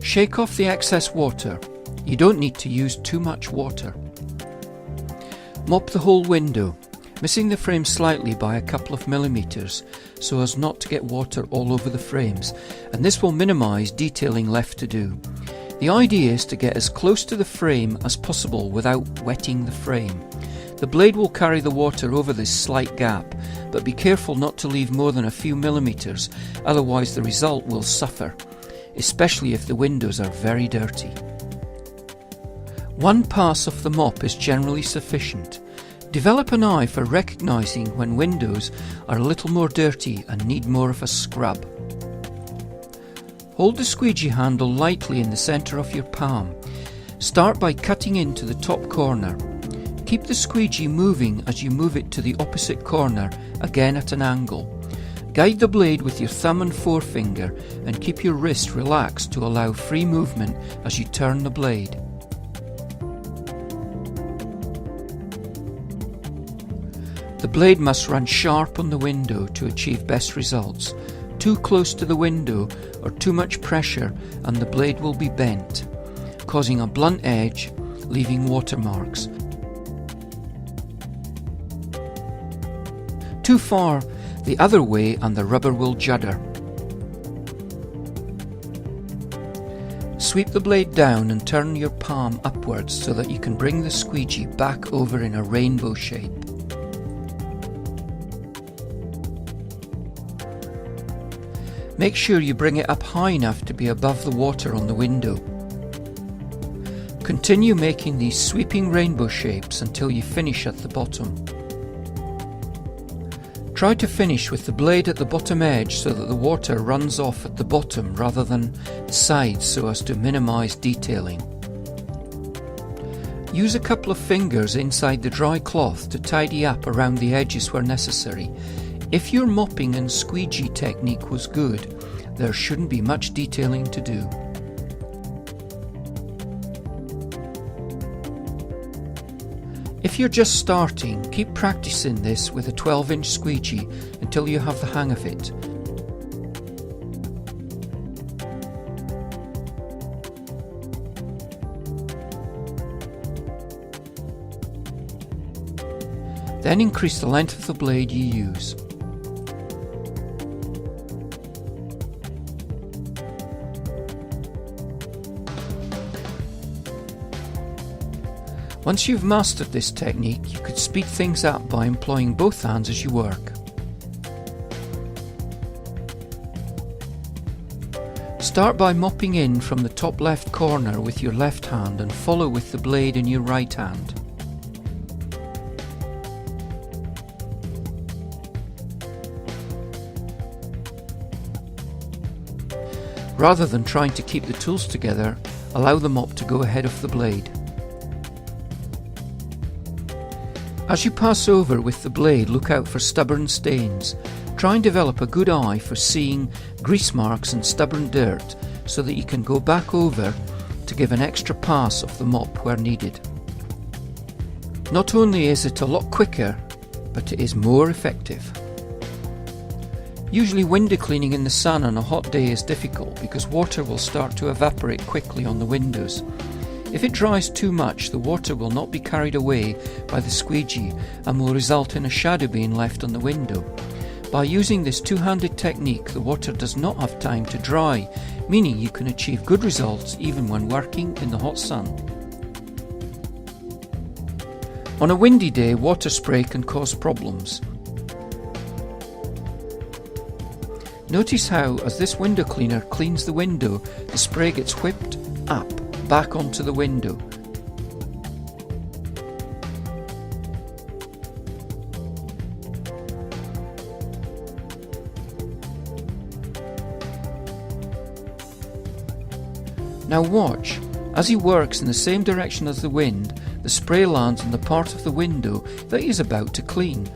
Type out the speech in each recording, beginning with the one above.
Shake off the excess water. You don't need to use too much water. Mop the whole window, missing the frame slightly by a couple of millimeters so as not to get water all over the frames, and this will minimize detailing left to do. The idea is to get as close to the frame as possible without wetting the frame. The blade will carry the water over this slight gap, but be careful not to leave more than a few millimeters, otherwise the result will suffer, especially if the windows are very dirty. One pass of the mop is generally sufficient. Develop an eye for recognizing when windows are a little more dirty and need more of a scrub. Hold the squeegee handle lightly in the center of your palm. Start by cutting into the top corner. Keep the squeegee moving as you move it to the opposite corner, again at an angle. Guide the blade with your thumb and forefinger and keep your wrist relaxed to allow free movement as you turn the blade. The blade must run sharp on the window to achieve best results. Too close to the window or too much pressure and the blade will be bent, causing a blunt edge, leaving watermarks. Too far the other way and the rubber will judder. Sweep the blade down and turn your palm upwards so that you can bring the squeegee back over in a rainbow shape. Make sure you bring it up high enough to be above the water on the window. Continue making these sweeping rainbow shapes until you finish at the bottom. Try to finish with the blade at the bottom edge so that the water runs off at the bottom rather than the sides so as to minimize detailing. Use a couple of fingers inside the dry cloth to tidy up around the edges where necessary. If your mopping and squeegee technique was good, there shouldn't be much detailing to do. If you're just starting, keep practicing this with a 12-inch squeegee until you have the hang of it. Then increase the length of the blade you use. Once you've mastered this technique, you could speed things up by employing both hands as you work. Start by mopping in from the top left corner with your left hand and follow with the blade in your right hand. Rather than trying to keep the tools together, allow the mop to go ahead of the blade. As you pass over with the blade, look out for stubborn stains. Try and develop a good eye for seeing grease marks and stubborn dirt so that you can go back over to give an extra pass of the mop where needed. Not only is it a lot quicker, but it is more effective. Usually window cleaning in the sun on a hot day is difficult because water will start to evaporate quickly on the windows. If it dries too much, the water will not be carried away by the squeegee and will result in a shadow being left on the window. By using this two-handed technique, the water does not have time to dry, meaning you can achieve good results even when working in the hot sun. On a windy day, water spray can cause problems. Notice how, as this window cleaner cleans the window, the spray gets whipped up back onto the window. Now watch, as he works in the same direction as the wind, the spray lands on the part of the window that he is about to clean.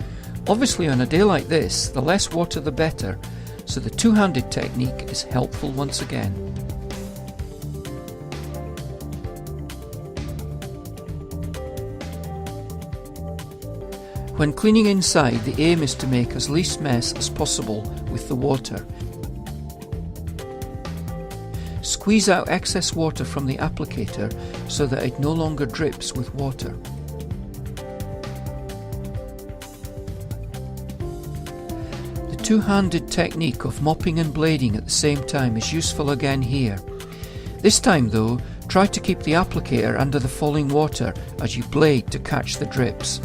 Obviously on a day like this, the less water the better, so the two-handed technique is helpful once again. When cleaning inside, the aim is to make as least mess as possible with the water. Squeeze out excess water from the applicator so that it no longer drips with water. The two-handed technique of mopping and blading at the same time is useful again here. This time though, try to keep the applicator under the falling water as you blade to catch the drips.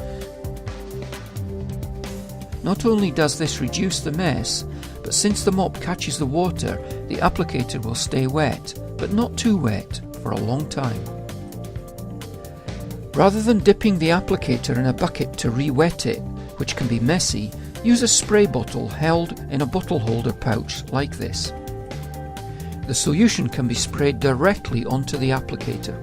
Not only does this reduce the mess, but since the mop catches the water, the applicator will stay wet, but not too wet, for a long time. Rather than dipping the applicator in a bucket to re-wet it, which can be messy, use a spray bottle held in a bottle holder pouch like this. The solution can be sprayed directly onto the applicator.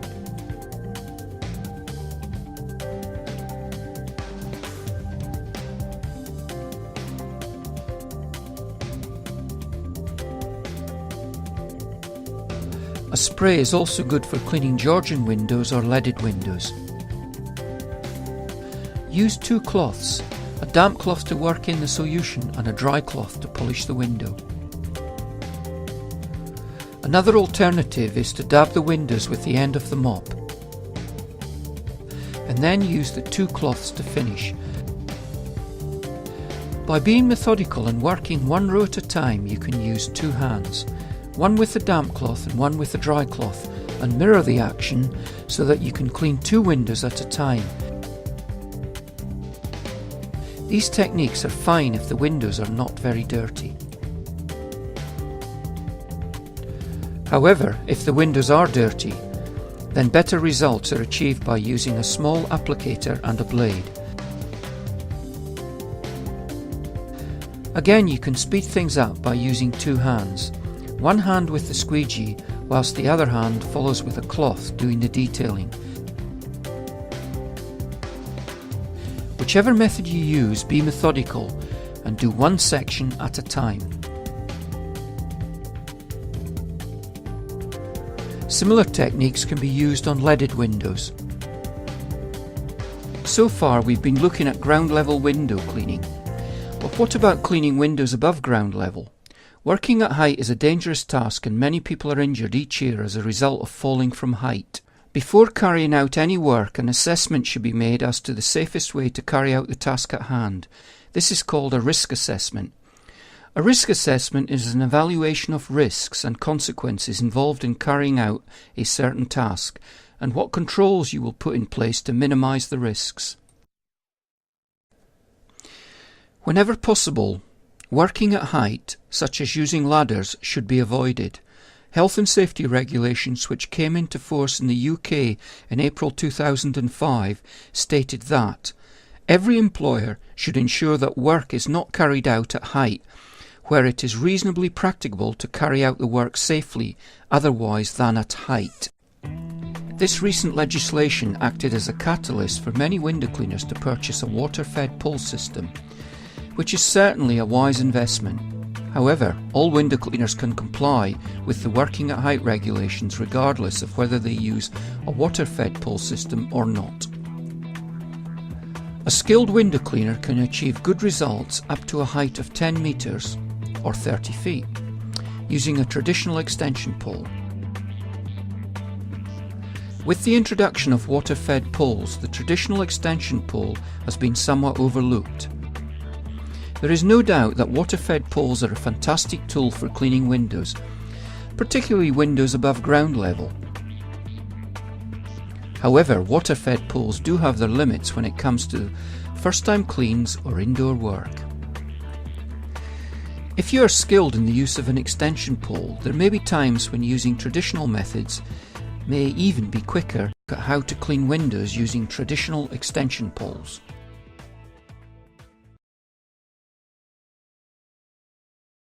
A spray is also good for cleaning Georgian windows or leaded windows. Use two cloths, a damp cloth to work in the solution and a dry cloth to polish the window. Another alternative is to dab the windows with the end of the mop, and then use the two cloths to finish. By being methodical and working one row at a time, you can use two hands, one with the damp cloth and one with the dry cloth, and mirror the action so that you can clean two windows at a time. These techniques are fine if the windows are not very dirty. However, if the windows are dirty, then better results are achieved by using a small applicator and a blade. Again, you can speed things up by using two hands. One hand with the squeegee, whilst the other hand follows with a cloth doing the detailing. Whichever method you use, be methodical and do one section at a time. Similar techniques can be used on leaded windows. So far we've been looking at ground level window cleaning. But what about cleaning windows above ground level? Working at height is a dangerous task and many people are injured each year as a result of falling from height. Before carrying out any work, an assessment should be made as to the safest way to carry out the task at hand. This is called a risk assessment. A risk assessment is an evaluation of risks and consequences involved in carrying out a certain task, and what controls you will put in place to minimize the risks. Whenever possible, working at height, such as using ladders, should be avoided. Health and safety regulations which came into force in the UK in April 2005 stated that every employer should ensure that work is not carried out at height where it is reasonably practicable to carry out the work safely otherwise than at height. This recent legislation acted as a catalyst for many window cleaners to purchase a water-fed pull system, which is certainly a wise investment. However, all window cleaners can comply with the working at height regulations regardless of whether they use a water-fed pull system or not. A skilled window cleaner can achieve good results up to a height of 10 metres or 30 feet using a traditional extension pole. With the introduction of water-fed pulls, the traditional extension pole has been somewhat overlooked. There is no doubt that water-fed poles are a fantastic tool for cleaning windows, particularly windows above ground level. However, water-fed poles do have their limits when it comes to first-time cleans or indoor work. If you are skilled in the use of an extension pole, there may be times when using traditional methods may even be quicker at how to clean windows using traditional extension poles.